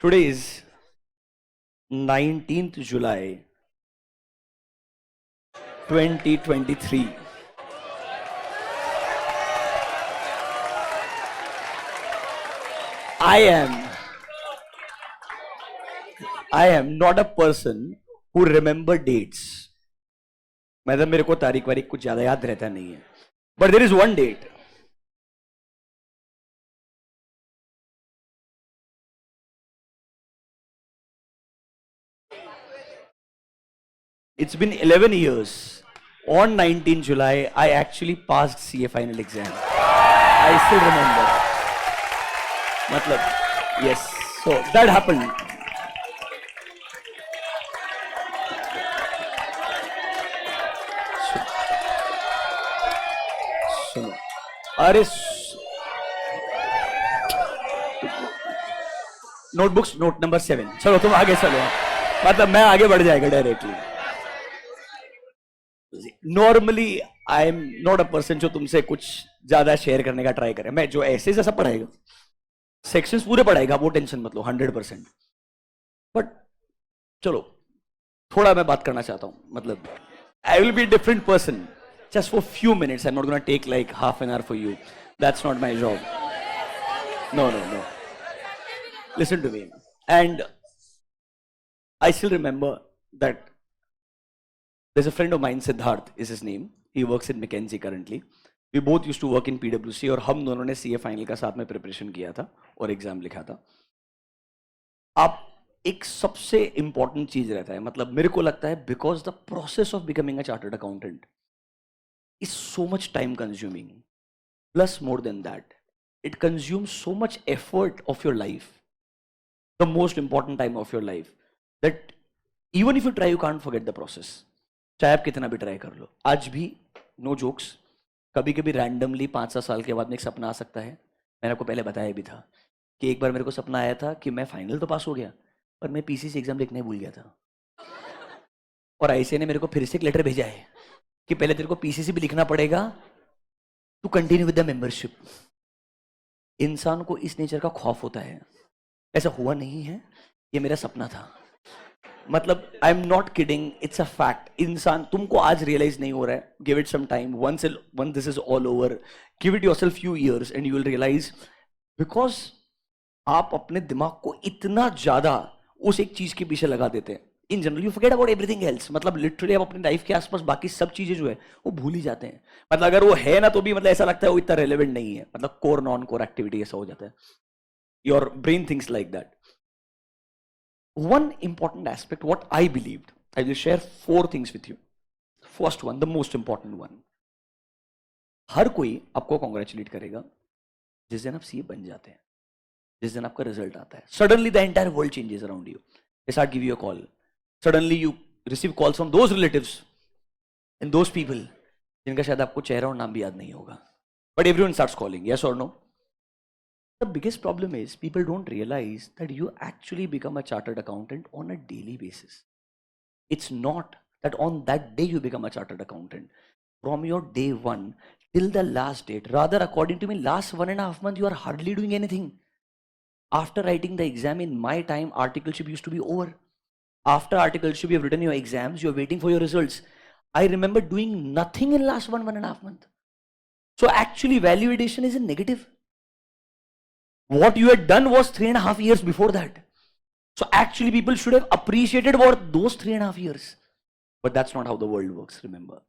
Today is 19th July 2023. I am not a person who remember dates. मतलब मेरे को तारीख वारीख कुछ ज्यादा याद रहता नहीं है. But there is one date. It's been 11 years. On 19 July, I actually passed CA final exam. I still remember. मतलब, yes. So that happened. सुनो, अरे नोटबुक्स नोट नंबर 7. चलो तुम आगे चलो. मतलब मैं आगे बढ़ जाएगा directly. Normally I am not a person जो तुमसे कुछ ज्यादा शेयर करने का ट्राई करे. मैं जो ऐसे जैसा पढ़ाएगा, सेक्शंस पूरे पढ़ाएगा, वो टेंशन मतलब 100%. बट चलो थोड़ा मैं बात करना चाहता हूं. मतलब I will be different person just for few minutes. I'm not going to take like half an hour for you. That's not my job. No. Listen to me. And I still remember that there's a friend of mine, Siddharth is his name. He works in McKinsey currently. We both used to work in PwC और हम दोनों ने CA final का साथ में preparation किया था और एग्जाम लिखा था. आप एक सबसे इंपॉर्टेंट चीज रहता है, मतलब मेरे को लगता है, because the process of becoming a chartered accountant is so much time consuming. Plus, more than that, it consumes so much effort of your life, the most important time of your life, that even if you try, you can't forget the process. चाहे आप कितना भी try कर लो, आज भी no jokes, कभी कभी randomly 5-7 साल के बाद में एक सपना आ सकता है. मैंने आपको पहले बताया भी था कि एक बार मेरे को सपना आया था कि मैं फाइनल तो पास हो गया, पर मैं पीसीसी एग्जाम लिखने भूल गया था. और आईसीए ने मेरे को फिर से एक लेटर भेजा है कि पहले तेरे को पीसीसी भी लिखना पड़ेगा to continue with the membership. इंसान को इस नेचर का खौफ होता है. ऐसा हुआ नहीं है, ये मेरा सपना था. मतलब I am not kidding, it's a fact. इंसान, तुमको आज रियलाइज नहीं हो रहा है, give it some time. Once this is all over, give it yourself few years and you will realize. Because आप अपने दिमाग को इतना ज्यादा उस एक चीज के पीछे लगा देते हैं. In general you forget about everything else. मतलब लिटरली आप अपनी लाइफ के आसपास बाकी सब चीजें जो है वो भूल ही जाते हैं. मतलब अगर वो है ना तो भी मतलब ऐसा लगता है वो इतना रेलेवेंट नहीं है. मतलब कोर नॉन कोर एक्टिविटी ऐसा हो जाता है. Your brain thinks like that. One important aspect what I believed, I will share 4 things with you. First one, the most important one. हर कोई आपको कॉन्ग्रेचुलेट करेगा जिस दिन आप सीए बन जाते हैं, जिस दिन आपका रिजल्ट आता है. Suddenly the entire world changes around you. They start give you a call. Suddenly you receive calls from those relatives and those people जिनका शायद आपको चेहरा और नाम भी याद नहीं होगा. But everyone starts calling, yes or no? The biggest problem is people don't realize that you actually become a chartered accountant on a daily basis. It's not that on that day you become a chartered accountant. From your day one till the last date, rather according to me, last 1.5 months you are hardly doing anything. After writing the exam, in my time, articleship used to be over. After articleship, you have written your exams, you are waiting for your results. I remember doing nothing in last 1.5 months. So actually, validation is a negative. What you had done was 3.5 years before that. So actually, people should have appreciated what those 3.5 years. But that's not how the world works, remember.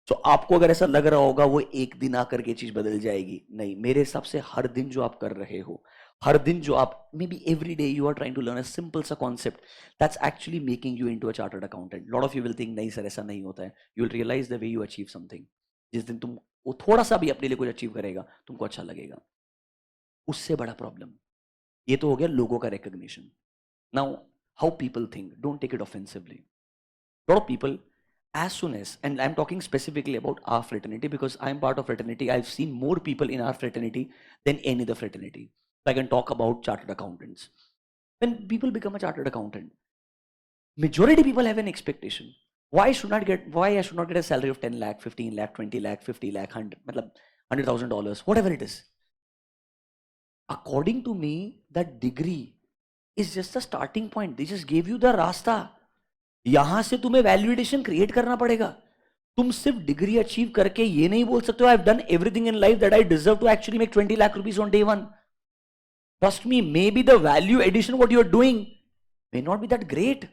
So आपको अगर ऐसा लग रहा होगा वो एक दिन आकर के चीज बदल जाएगी, नहीं. मेरे हिसाब से हर दिन जो आप कर रहे हो, हर दिन जो आप, maybe every day you are trying to learn a simple सा concept, that's actually making you into a chartered accountant. Lot of you will think नहीं सर ऐसा नहीं होता है. You will realise the way you achieve something. जिस दिन तुम वो थोड़ा सा भी अपने लिए कुछ अचीव करेगा, तुमको अच्छा लगेगा. उससे बड़ा प्रॉब्लम, ये तो हो गया लोगों का recognition. Now how people think, don't take it offensively. Lot of people, as soon as, and I'm talking specifically about our fraternity because I'm part of fraternity, I've seen more people in our fraternity than any other fraternity. So I can talk about chartered accountants. When people become a chartered accountant, majority people have an expectation. Why I should not get a salary of 10 lakh, 15 lakh, 20 lakh, 50 lakh, 100, matlab $100,000, whatever it is. According to me, that degree is just the starting point. They just gave you the रास्ता. यहां से तुम्हें value addition create करना पड़ेगा. तुम सिर्फ degree achieve करके ये नहीं बोल सकते हो I have done everything in life that I deserve to actually make 20 lakh rupees on day one. Trust me, maybe the value addition what you are doing may not be that great.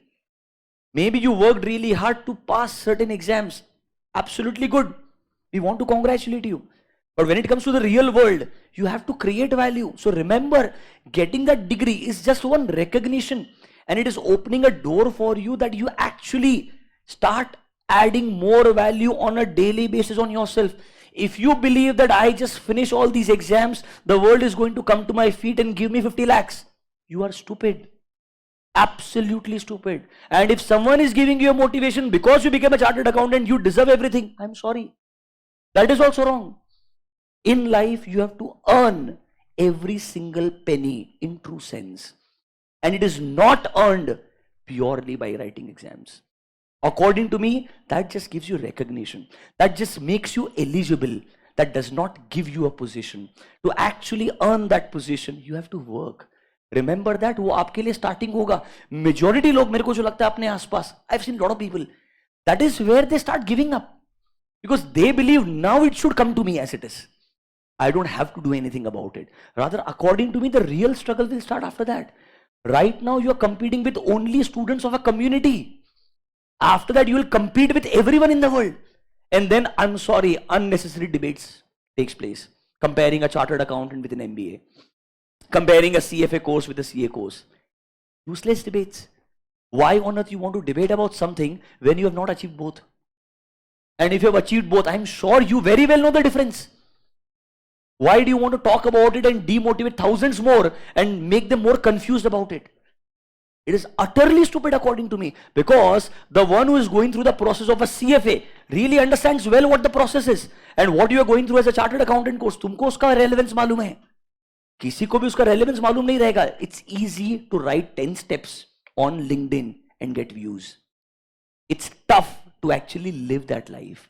Maybe you worked really hard to pass certain exams. Absolutely good. We want to congratulate you. But when it comes to the real world, you have to create value. So remember, getting that degree is just one recognition, and it is opening a door for you that you actually start adding more value on a daily basis on yourself. If you believe that I just finish all these exams, the world is going to come to my feet and give me 50 lakhs, you are stupid. Absolutely stupid. And if someone is giving you a motivation because you became a chartered accountant, you deserve everything, I'm sorry. That is also wrong. In life, you have to earn every single penny in true sense. And it is not earned purely by writing exams. According to me, that just gives you recognition. That just makes you eligible. That does not give you a position. To actually earn that position, you have to work. Remember that, वो आपके लिए starting होगा. Majority लोग मेरे को जो लगता है अपने आसपास, I've seen a lot of people, that is where they start giving up. Because they believe now it should come to me as it is. I don't have to do anything about it. Rather, according to me, the real struggle will start after that. Right now, you are competing with only students of a community. After that, you will compete with everyone in the world. And then, I'm sorry, unnecessary debates takes place. Comparing a chartered accountant with an MBA. Comparing a CFA course with a CA course. Useless debates. Why on earth you want to debate about something when you have not achieved both? And if you have achieved both, I'm sure you very well know the difference. Why do you want to talk about it and demotivate thousands more and make them more confused about it? It is utterly stupid according to me, because the one who is going through the process of a CFA really understands well what the process is, and what you are going through as a chartered accountant course, तुमको उसका relevance मालूम है, किसी को भी उसका relevance मालूम नहीं रहेगा. It's easy to write 10 steps on LinkedIn and get views. It's tough to actually live that life.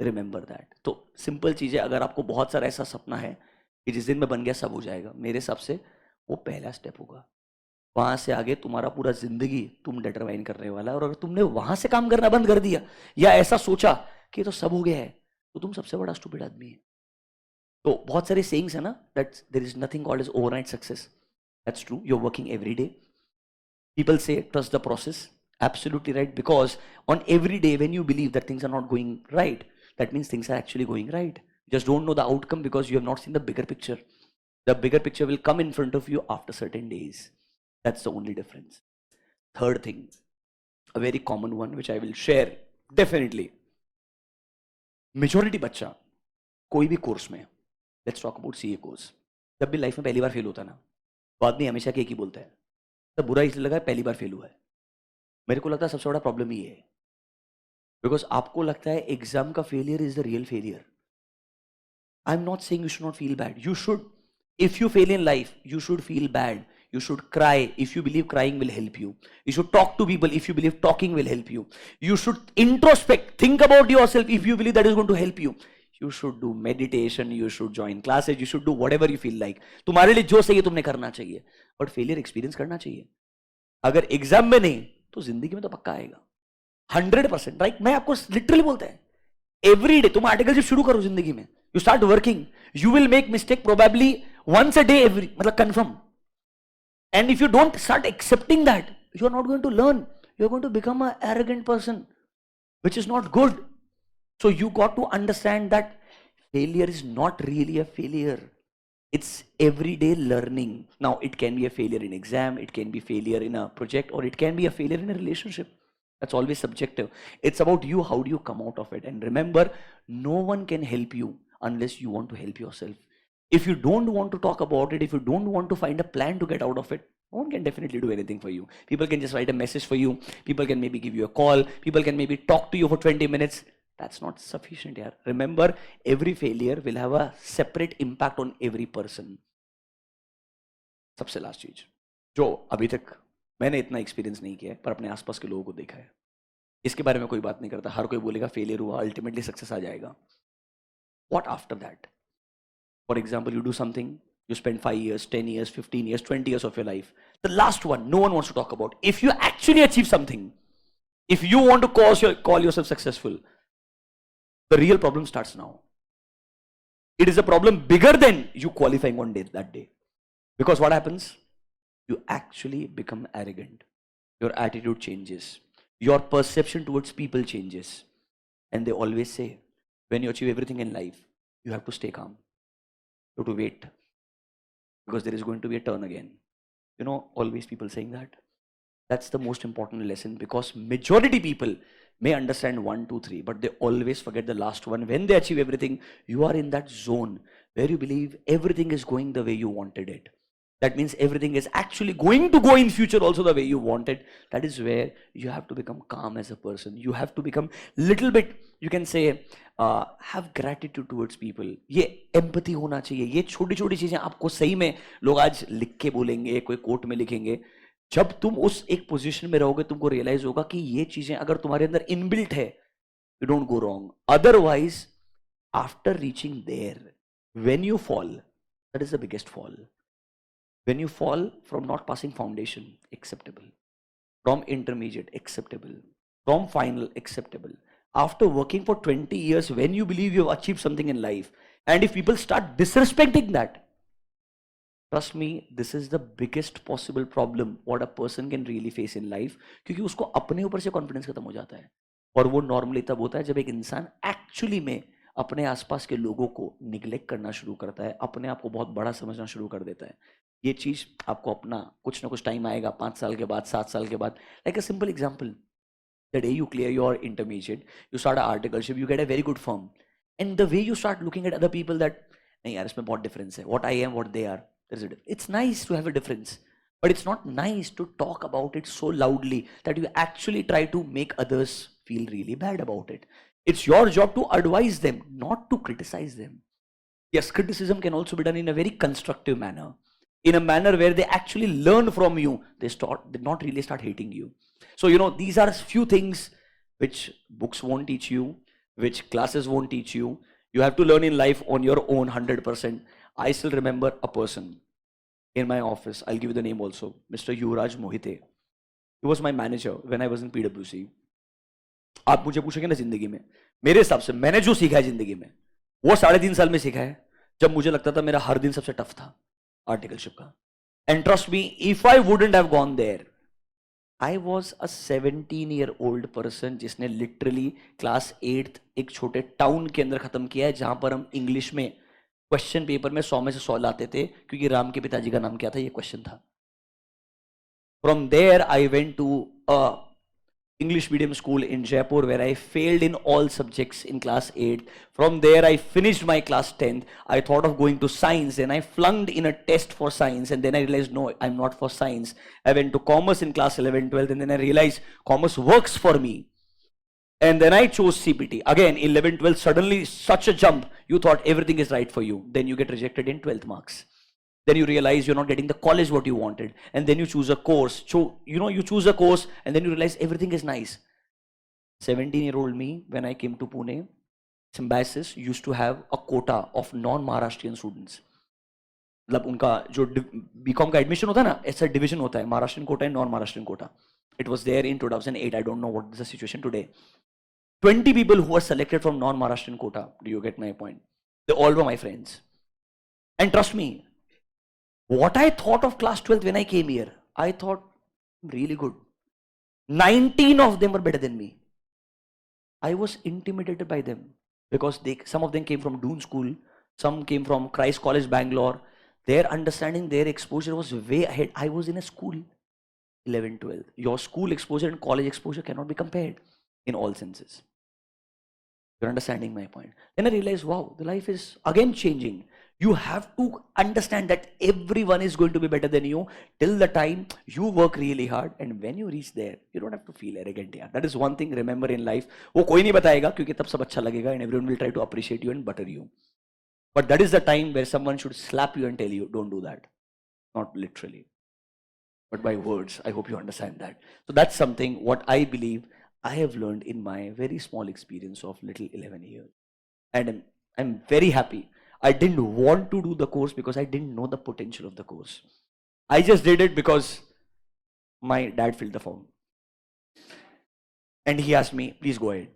Remember that. तो सिंपल चीज है, अगर आपको बहुत सारा ऐसा सपना है कि जिस दिन में बन गया सब हो जाएगा, मेरे हिसाब से वो पहला स्टेप होगा. वहां से आगे तुम्हारा पूरा जिंदगी तुम डिटरमाइन करने वाला है. और अगर तुमने वहां से काम करना बंद कर दिया या ऐसा सोचा कि तो सब हो गया है, तो तुम सबसे बड़ा स्टूपिड आदमी है. तो बहुत सारे सेइंग्स है ना, that there is nothing called as overnight success. That's true. You are working every day. People say trust the process. Absolutely right. Because on every day when you believe that things are not going right, that means things are actually going right. You just don't know the outcome because you have not seen the bigger picture. The bigger picture will come in front of you after certain days. That's the only difference. Third thing, a very common one which I will share definitely. Majority बच्चा कोई भी course में, let's talk about CA course, जब भी life में पहली बार fail होता है ना, बाद में हमेशा एक ही बोलता है, तब बुरा इसलिए लगा पहली बार फेल हुआ है. मेरे को लगता है सबसे बड़ा प्रॉब्लम ये है, बिकॉज आपको लगता है एग्जाम का failure is the real failure. I am not saying you should not feel bad. You should, if you fail in life, you should feel bad. You should cry if you believe crying will help you. You should talk to people if you believe talking will help you. You should introspect, think about yourself if you believe that is going to help you. You should do meditation, you should join classes, you should do whatever you feel like. तुम्हारे लिए जो सही है तुमने करना चाहिए, but failure experience करना चाहिए. अगर एग्जाम में नहीं तो जिंदगी में तो पक्का आएगा 100%. राइट? मैं आपको लिटरली बोलता है, एवरी डे तुम आर्टिकलशिप शुरू करो जिंदगी में, you start working, you will make mistake probably once a day, every, मतलब confirm. And if you don't start accepting that, you are not going to learn. You are going to become an arrogant person, which is not good. So you got to understand that failure is not really a failure. It's everyday learning. Now, it can be a failure in exam, it can be failure in a project, or it can be a failure in a relationship. That's always subjective. It's about you, how do you come out of it? And remember, no one can help you unless you want to help yourself. If you don't want to talk about it, if you don't want to find a plan to get out of it, no one can definitely do anything for you. People can just write a message for you. People can maybe give you a call. People can maybe talk to you for 20 minutes. That's not sufficient here. Remember, every failure will have a separate impact on every person. सबसे last चीज जो अभी तक मैंने इतना experience नहीं किया है, पर अपने आसपास के लोगों को देखा है, इसके बारे में कोई बात नहीं करता. हर कोई बोलेगा फेलियर हुआ, अल्टीमेटली सक्सेस आ जाएगा. What after that? For example, you do something, You spend 5 years, 10 years, 15 years, 20 years of your life. The last one, no one wants to talk about. If you actually achieve something, if you want to call yourself successful, the real problem starts now. It is a problem bigger than you qualifying one day, that day. Because what happens? You actually become arrogant. Your attitude changes. Your perception towards people changes. And they always say, when you achieve everything in life, you have to stay calm. You have to wait. Because there is going to be a turn again. You know, always people saying that. That's the most important lesson, because majority people may understand 1, 2, 3, but they always forget the last one. When they achieve everything, you are in that zone where you believe everything is going the way you wanted it. That means everything is actually going to go in future also the way you want it. That is where you have to become calm as a person. You have to become little bit, you can say, have gratitude towards people. ये empathy होना चाहिए. ये छोटी छोटी चीजें आपको सही में लोग आज लिख के बोलेंगे, कोई कोट में लिखेंगे. जब तुम उस एक पोजीशन में रहोगे, तुमको रियलाइज होगा कि ये चीजें अगर तुम्हारे अंदर इनबिल्ट है, you don't go wrong. Otherwise, after reaching there, when you fall, that is the biggest fall. When you fall from not passing foundation, acceptable. From intermediate, acceptable. From final, acceptable. After working for 20 years, when you believe you have achieved something in life, and if people start disrespecting that, trust me, this is the biggest possible problem what a person can really face in life. क्योंकि उसको अपने ऊपर से confidence खत्म हो जाता है. और वो नॉर्मली तब होता है जब एक इंसान एक्चुअली में अपने आसपास के लोगों को निग्लेक्ट करना शुरू करता है, अपने आप को बहुत बड़ा समझना शुरू कर देता है. ये चीज आपको अपना कुछ ना कुछ टाइम आएगा, 5 साल के बाद, 7 साल के बाद. Like a simple example, the day you clear your intermediate, you start an articleship, you get a very good firm, and the way you start looking at other people that नहीं यार इसमें बहुत difference है, what I am, what they are, there is a difference. It's nice to have a difference, but it's not nice to talk about it so loudly that you actually try to make others feel really bad about it. It's your job to advise them, not to criticize them. Yes, criticism can also be done in a very constructive manner, in a manner where they actually learn from you. They not really start hating you. So, you know, these are few things which books won't teach you, which classes won't teach you. You have to learn in life on your own 100%. I still remember a person in my office. I'll give you the name also. Mr. 𝐂𝐚𝐥𝐥 Mohite. He was my manager when I was in PwC. आप मुझे पूछेंगे ना जिंदगी में, मेरे हिसाब से मैंने जो सीखा है जिंदगी में, वो 3.5 साल में सीखा है, जब मुझे लगता था मेरा हर दिन सबसे टफ था आर्टिकलशिप का. And trust me, if I wouldn't have gone there, I was a 17-year-old person जिसने लिटरली क्लास 8th एक छोटे टाउन के अंदर खत्म किया है, जहां पर हम इंग्लिश में क्वेश्चन पेपर में 100 में से 100 लाते थे, क्योंकि राम के पिताजी का नाम क्या था, ये क्वेश्चन था. From there I went to a English medium school in Jaipur where I failed in all subjects in class 8. From there I finished my class 10th. I thought of going to science and I flunked in a test for science, and then I realized no, I'm not for science. I went to commerce in class 11, 12, and then I realized commerce works for me. And then I chose CPT. Again, 11, 12, suddenly such a jump. You thought everything is right for you. Then you get rejected in 12th marks. Then you realize you're not getting the college what you wanted, and then you choose a course. So, you know, you choose a course and then you realize everything is nice. 17-year-old me, when I came to Pune, Symbiosis used to have a quota of non-Maharashtrian students. मतलब उनका जो BCom का admission होता है ना, ऐसा division होता है, Maharashtrian quota and non Maharashtrian quota. It was there in 2008. I don't know what is the situation today. 20 people who were selected from non-Maharashtrian quota. Do you get my point? They all were my friends. And trust me, what I thought of class 12th when I came here, I thought really good. 19 of them were better than me. I was intimidated by them because some of them came from Doon School, some came from Christ College, Bangalore. Their understanding, their exposure was way ahead. I was in a school 11, 12. Your school exposure and college exposure cannot be compared in all senses. You're understanding my point. Then I realized, wow, the life is again changing. You have to understand that everyone is going to be better than you till the time you work really hard, and when you reach there, you don't have to feel arrogant. Yeah, that is one thing. Remember in life, वो कोई नहीं बताएगा क्योंकि तब सब अच्छा लगेगा, and everyone will try to appreciate you and butter you. But that is the time where someone should slap you and tell you, don't do that. Not literally, but by words. I hope you understand that. So that's something what I believe I have learned in my very small experience of little 11 years, and I'm very happy. I didn't want to do the course because I didn't know the potential of the course. I just did it because my dad filled the form. And he asked me, please go ahead.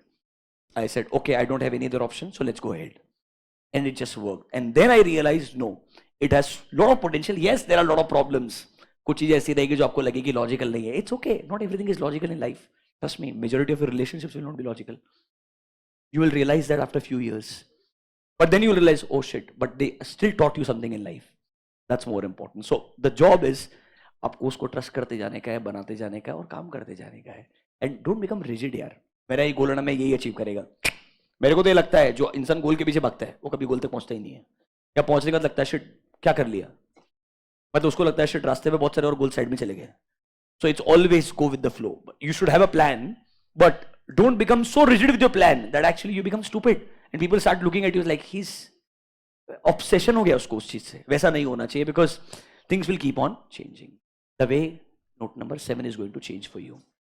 I said, okay, I don't have any other option, so let's go ahead. And it just worked. And then I realized, no, it has a lot of potential. Yes, there are a lot of problems. कुछ चीजें ऐसी रहेगी जो आपको लगेगी logical नहीं है. It's okay. Not everything is logical in life. Trust me, majority of your relationships will not be logical. You will realize that after a few years. But then you will realize, oh shit, but they still taught you something in life. That's more important. So the job is आपको उसको trust करते जाने का है, बनाते जाने का है और काम करते जाने का है. एंड डोंट बिकम रिजिड यार. मेरा ये गोल है ना, मैं यही अचीव करेगा. मेरे को तो ये लगता है जो इंसान गोल के पीछे भागता है वो कभी गोल तक पहुंचता ही नहीं है. या पहुंचने का लगता है शिट क्या कर लिया, मतलब उसको लगता है शिट रास्ते में बहुत सारे और गोल साइड में चले गए. So it's always go with the flow. You should have a plan, but don't become so rigid with your plan that actually you become stupid and people start looking at you like he is obsession हो गया उसको उस चीज से. वैसा नहीं होना चाहिए, because things will keep on changing. The way note number 7 is going to change for you.